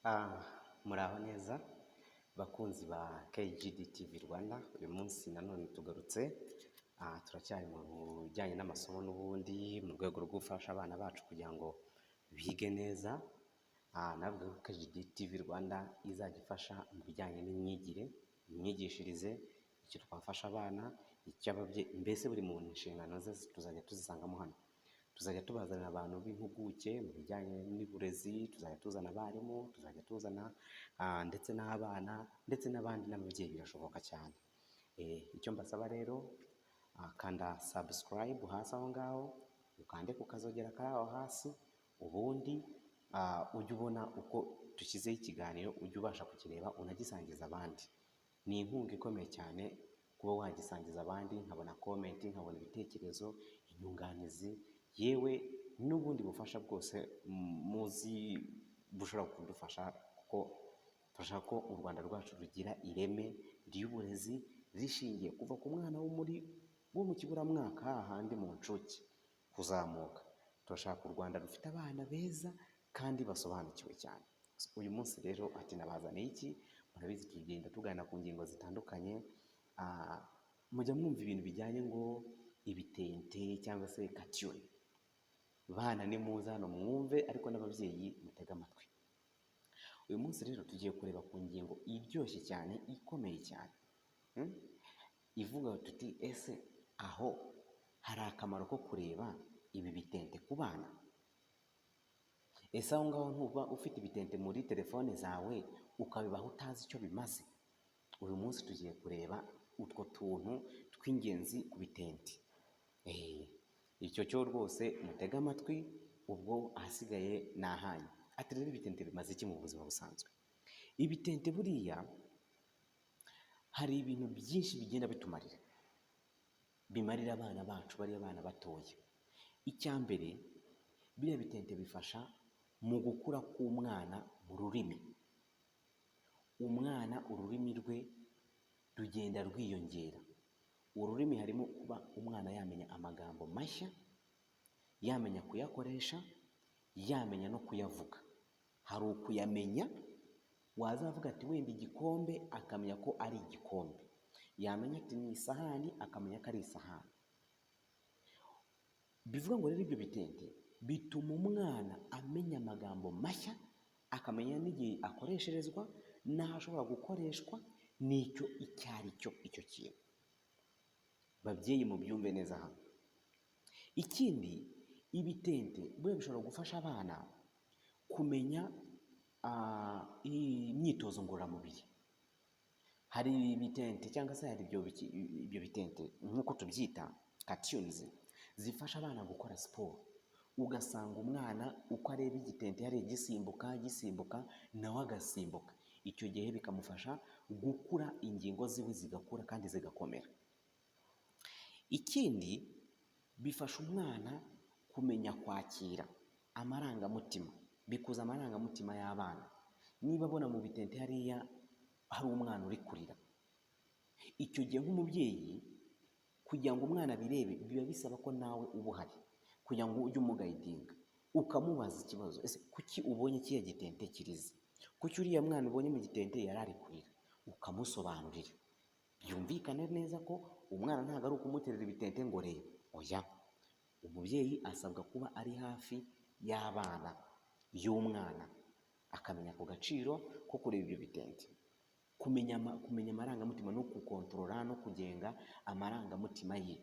Ah, muraho neza bakunzi ba KGD TV Rwanda. Uyu munsi nanone tugarutse turacyari mu bijyanye n'amasomo n'ubundi mu rwego rwo gufasha abana bacu kugira ngo bige neza. Nabwo KGD TV Rwanda izajya ifasha mu bijyanye n'imyigire, imyigishirize, icyo twafasha abana, icyo ababyeyi, mbese buri muntu inshingano ze tuzajya tuzisangamo hano. Tuzajya tubazanira abantu b'impuguke mu bijyanye n'uburezi, tuzajya tuzana abarimu, tuzajya tuzana ndetse n'abana ndetse n'abandi n'ababyeyi birashoboka cyane. Icyo mbasaba rero, kanda subscribe hasi aho ngaho, ukande ku kazogera kari aho hasi, ubundi ujye ubona uko dushyizeho ikiganiro, ujye ubasha kukireba unagisangiza abandi. Ni inkunga ikomeye cyane kuba wagisangiza abandi, nkabona comment, nkabona ibitekerezo, inyunganizi, yewe n'ubundi bufasha bwose muzi bushobora kudufasha, kuko turashaka ko u Rwanda rwacu rugira ireme ry'uburezi rishingiye kuva ku mwana wo mu kiburamwaka hahandi mu nshuke kuzamuka. Turashaka u Rwanda rufite abana beza kandi basobanukiwe cyane. Uyu munsi rero nabazaniye iki? Murabizi tugenda tugana ku ngingo zitandukanye. Mujya mwumva ibintu bijyanye ngo ibitente cyangwa se katiyoni. Bana ni muza hano mwumve, ariko n'ababyeyi mutega amatwi. Uyu munsi rero tugiye kureba ku ngingo iryoshye cyane, ikomeye cyane, ivuga tuti ese aho hari akamaro ko kureba ibi bitente ku bana? Ese aho ngaho ntuba ufite ibitente muri telefone zawe ukabibaho utazi icyo bimaze? Uyu munsi tugiye kureba utwo tuntu tw'ingenzi ku bitente. Icyo cyo rwose mutega amatwi, ubwo ahasigaye ni ahanyu. Ati rero ibitente bimaze iki mu buzima busanzwe? Ibitente buriya hari ibintu byinshi bigenda bitumarira, bimarira abana bacu, bariya abana batoya. Icya mbere, biriya bitente bifasha mu gukura k'umwana mu rurimi. Umwana ururimi rwe rugenda rwiyongera. Ururimi harimo kuba umwana yamenya amagambo mashya, yamenya kuyakoresha, yamenya no kuyavuga. Hari ukuyamenya, wazavuga ati wenda igikombe, akamenya ko ari igikombe. Yamenya ati ni isahani, akamenya ko ari isahani. Bivuga ngo rero ibyo bitente bituma umwana amenya amagambo mashya, akamenya n'igihe akoresherezwa n'aho ashobora gukoreshwa, n'icyo icyo ari cyo icyo kintu. Babyeyi mubyumve neza hano. Ikindi, ibitente buriya bishobora gufasha abana kumenya imyitozo ngororamubiri. Hari ibitente cyangwa se hari ibyo bitente nk'uko tubyita cartoons, zifasha abana gukora siporo. Ugasanga umwana uko areba igitente hari gisimbuka nawe agasimbuka. Icyo gihe bikamufasha gukura, ingingo ziwe zigakura kandi zigakomera. Ikindi, bifasha umwana kumenya kwakira amarangamutima, bikuza amarangamutima y'abana. Niba abona mu bitente hariya hari umwana uri kurira, icyo gihe nk'umubyeyi kugira ngo umwana abirebe biba bisaba ko nawe uba uhari, kugira ngo ujye umugayidinga, ukamubaza ikibazo. Ese kuki ubonye kiriya gitente kirize? Kuki uriya mwana ubonye mu gitente yari ari kurira? Ukamusobanurira. Byumvikane neza ko umwana ntabwo ari ukumuterera ibitente ngo reba. Oya, umubyeyi asabwa kuba ari hafi y'abana, y'umwana, akamenya ku gaciro ko kureba ibyo bitente, kumenya amarangamutima no gukontorora no kugenga amarangamutima ye.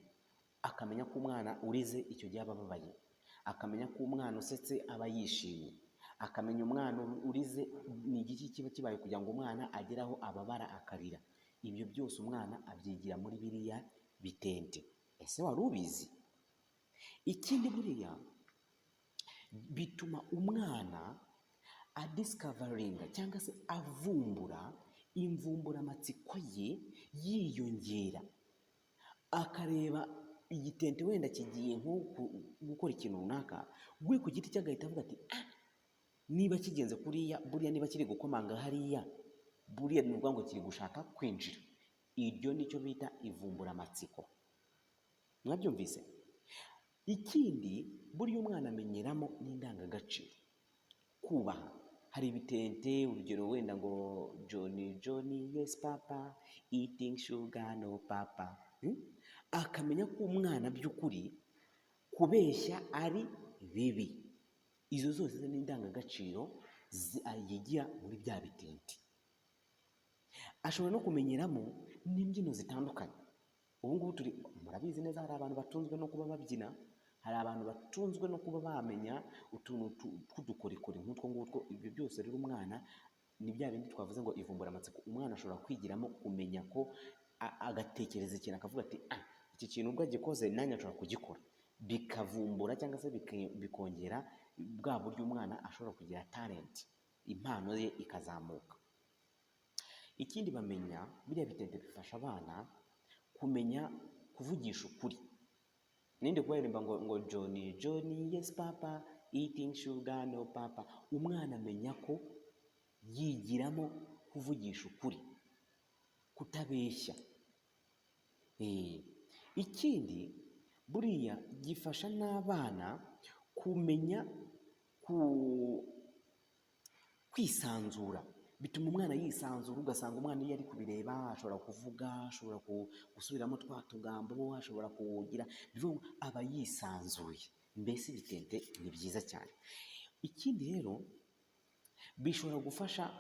Akamenya ko umwana urize icyo gihe aba ababaye, akamenya ko umwana usetse aba yishimye, akamenya umwana urize ni igiki kiba kibaye kugira ngo umwana agere aho ababara akarira. Ibyo byose umwana abyigira muri biriya bitente. Ese wari ubizi? Ikindi, buriya bituma umwana adiscoveringa cyangwa se avumbura, imvumburamatsiko ye yiyongera. Akareba igitente wenda kigiye nko gukora ikintu runaka, we ku giti cye agahita avuga ati niba kigenze kuriya, buriya niba kiri gukomanga hariya, buriya ni ukuvuga ngo kiri gushaka kwinjira. Iryo nicyo bita ivumburamatsiko. Mwabyumvise? Ikindi, buriya umwana amenyeramo n'indangagaciro, kubaha. hari ibitente, urugero wenda ngo Johnny Johnny yes papa eating sugar no papa. Akamenya ko umwana by'ukuri kubeshya ari bibi. Izo zose ni indangagaciro yigira muri bya bitente. Ashobora no kumenyeramo n'imbyino zitandukanye. Ubu ngubu murabizi neza, hari abantu batunzwe no kuba babyina, hari abantu batunzwe no kuba bamenya utuntu tw'udukorikori nk'utwo ngutwo. Ibyo byose rero umwana ni bya bindi twavuze ngo ivumbura amatsiko. Umwana ashobora kwigiramo kumenya ko agatekereza ikintu akavuga ati iki kintu ubwo agikoze nanjye ashobora kugikora, bikavumbura cyangwa se bikongera bwa buryo umwana ashobora kugira talent, impano ye ikazamuka. Ikindi bamenya, biriya bitente bifasha abana kumenya kuvugisha ukuri. Ninde kubaririmba ngo Johnny Johnny yes papa eating sugar no papa. Umwana amenya ko yigiramo kuvugisha ukuri, kutabeshya. Ikindi buriya gifasha n'abana kumenya kwisanzura. Bituma umwana yisanzura, ugasanga umwana iyo ari kubireba ashobora kuvuga, ashobora gusubiramo twa tugambo, ashobora kugira aba yisanzuye. Mbese ibitente ni byiza cyane. Ikindi rero bishobora gufasha,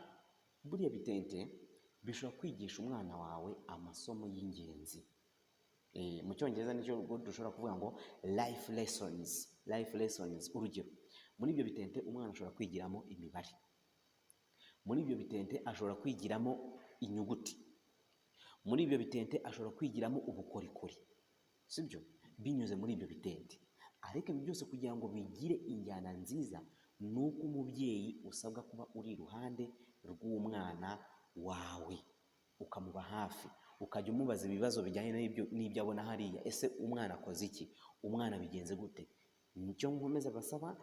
buriya bitente bishobora kwigisha umwana wawe amasomo y'ingenzi. Mu cyongereza nicyo dushobora kuvuga ngo life lessons. Urugero, muri ibyo bitente umwana ashobora kwigiramo imibare, muri ibyo bitente ashobora kwigiramo inyuguti, muri ibyo bitente ashobora kwigiramo ubukorikori, sibyo? Binyuze muri ibyo bitente. Ariko ibi byose kugira ngo bigire injyana nziza, ni uko umubyeyi usabwa kuba uri iruhande rw'umwana wawe, ukamuba hafi, ukajya umubaza ibibazo bijyanye n'ibyo abona hariya. Ese umwana akoze iki? Umwana bigenze gute? Nicyo nkomeza basaba,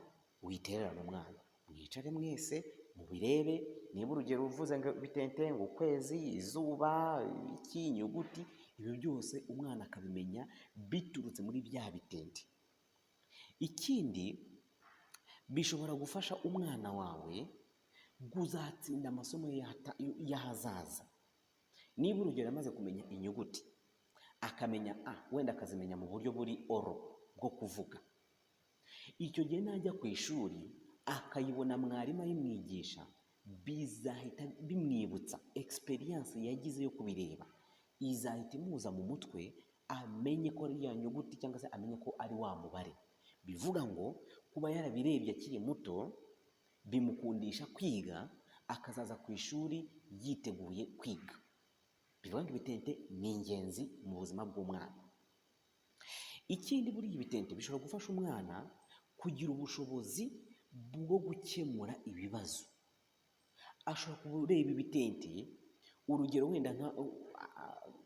witererana umwana, mwicare mwese mubirebe. Niba urugero uvuze ngo bitente, ngo ukwezi, izuba, iki, inyuguti, ibyo byose umwana akabimenya biturutse muri bya bitente. Ikindi bishobora gufasha umwana wawe kuzatsinda amasomo y'ahazaza. Niba urugero amaze kumenya inyuguti, akamenya wenda akazimenya mu buryo buri oro bwo kuvuga, icyo gihe najya ku ishuri akayibona mwarimu ayimwigisha, bizahita bimwibutsa experience yagize yo kubireba, izahita imuza mu mutwe, amenye ko ari ya nyuguti cyangwa se amenye ko ari wa mubare. Bivuga ngo kuba yarabirebye akiri muto bimukundisha kwiga, akazaza ku ishuri yiteguye kwiga. Bivuga ngo ibitente ni ingenzi mu buzima bw'umwana. Ikindi, buriya ibitente bishobora gufasha umwana kugira ubushobozi bwo gukemura ibibazo. Ashobora kureba ibitente, urugero wenda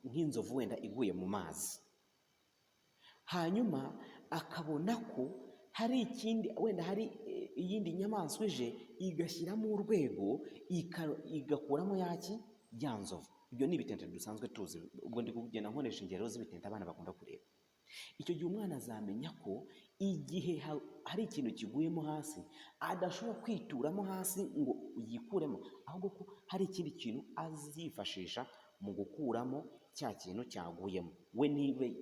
nk'inzovu wenda iguye mu mazi, hanyuma akabona ko hari ikindi, wenda hari iyindi nyamaswa ije igashyiramo urwego igakuramo ya nzovu. Ibyo ni ibitente dusanzwe tuzi. Ubwo ndi kugenda nkoresha ingero z'ibitente abana bakunda kureba. Icyo gihe umwana azamenya ko igihe hari ikintu kiguyemo hasi, adashobora kwituramo hasi ngo yikuremo, ahubwo ko hari ikindi kintu azifashisha mu gukuramo cya kintu cyaguyemo, we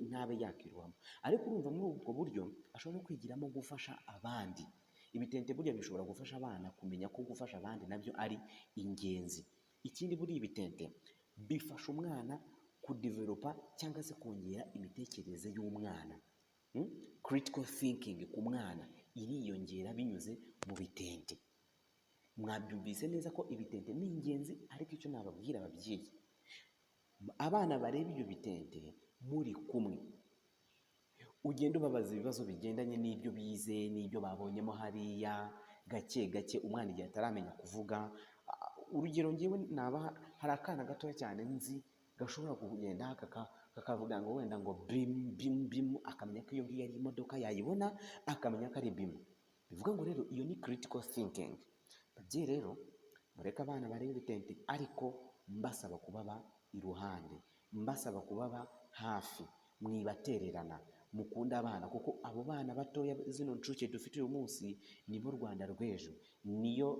ntabe yakirwamo. Ariko urumva muri ubwo buryo ashobora no kwigiramo gufasha abandi. Ibitente burya bishobora gufasha abana kumenya ko gufasha abandi nabyo ari ingenzi. Ikindi, buriya ibitente bifasha umwana kudevelopa cyangwa se kongera imitekerereze y'umwana. Critical thinking ku mwana iriyongera binyuze mu bitente. Mwabyumvise neza ko ibitente ni ingenzi. Ariko icyo nababwira ababyeyi, abana bareba ibyo bitente muri kumwe, ugenda ubabaza ibibazo bigendanye n'ibyo bize n'ibyo babonyemo hariya, gake gake umwana igihe ataramenya kuvuga. Urugero ngewe hari akana gatoya cyane nzi gashobora kugenda kakavuga ngo wenda ngo bim bim bim, akamenya ko iyo ngiyo ari imodoka, yayibona akamenya ko ari bim. Bivuga ngo rero iyo ni critical thinking. Babyeyi rero mureke abana barebe ibitente, ariko mbasaba kubaba iruhande, mbasaba kubaba hafi, mwibatererana. mukunde abana, kuko abo bana batoya zino nshuke dufite uyu munsi nibo Rwanda rw'ejo, niyo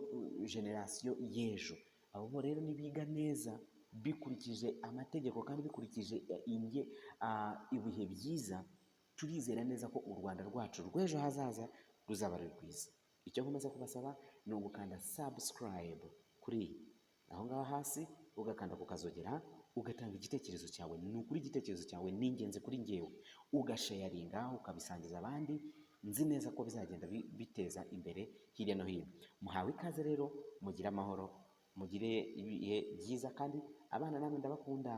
generasiyo y'ejo. Abo rero nibiga neza bikurikije amategeko kandi bikurikije ibihe byiza, turizera neza ko u Rwanda rwacu rw'ejo hazaza ruzaba ari rwiza. Icyo nkomeza kubasaba ni ugukanda subscribe kuri aho ngaho hasi, ugakanda ku kazogera, ugatanga igitekerezo cyawe. Ni ukuri igitekerezo cyawe ni ingenzi kuri ngewe, ugasharinga ukabisangiza abandi. Nzi neza ko bizagenda biteza imbere hirya no hino. Muhawe ikaze rero, mugire amahoro, mugire ibihe byiza, kandi abana namwe ndabakunda.